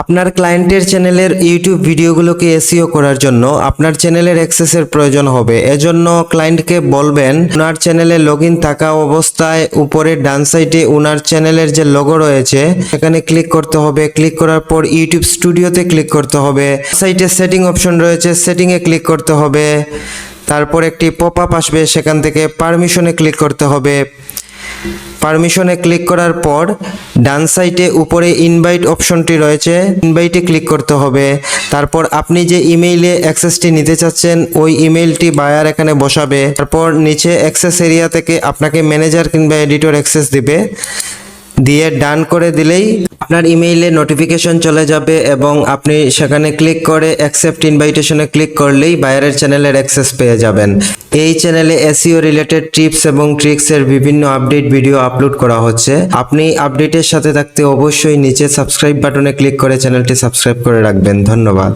আপনার ক্লায়েন্টের চ্যানেলের ইউটিউব ভিডিওগুলোকে এসইও করার জন্য আপনার চ্যানেলের অ্যাক্সেসের প্রয়োজন হবে। এজন্য ক্লায়েন্টকে বলবেন ওনার চ্যানেলে লগইন থাকা অবস্থায় উপরে ডান সাইডে ওনার চ্যানেলের যে লোগো রয়েছে সেখানে ক্লিক করতে হবে। ক্লিক করার পর ইউটিউব স্টুডিওতে ক্লিক করতে হবে। সাইটে সেটিং অপশন রয়েছে, সেটিংয়ে ক্লিক করতে হবে। তারপর একটি পপ আপ আসবে, সেখান থেকে পারমিশনে ক্লিক করতে হবে। পারমিশনে ক্লিক করার পর ডান সাইডে উপরে ইনভাইট অপশনটি রয়েছে, ইনভাইটে ক্লিক করতে হবে। তারপর আপনি যে ইমেইলে অ্যাক্সেসটি নিতে চাচ্ছেন ওই ইমেইলটি বায়ার এখানে বসাবে। তারপর নিচে অ্যাক্সেস এরিয়া থেকে আপনাকে ম্যানেজার কিংবা এডিটর অ্যাক্সেস দিবে, দিয়ে ডান করে দিলেই আপনার ইমেইলে নোটিফিকেশন চলে যাবে এবং আপনি সেখানে ক্লিক করে অ্যাকসেপ্ট ইনভাইটেশনে ক্লিক করলেই বায়ারের চ্যানেলের অ্যাক্সেস পেয়ে যাবেন। এই চ্যানেলে এসইও রিলেটেড টিপস এবং ট্রিক্সের বিভিন্ন আপডেট ভিডিও আপলোড করা হচ্ছে। আপনি আপডেটের সাথে থাকতে অবশ্যই নিচে সাবস্ক্রাইব বাটনে ক্লিক করে চ্যানেলটি সাবস্ক্রাইব করে রাখবেন। ধন্যবাদ।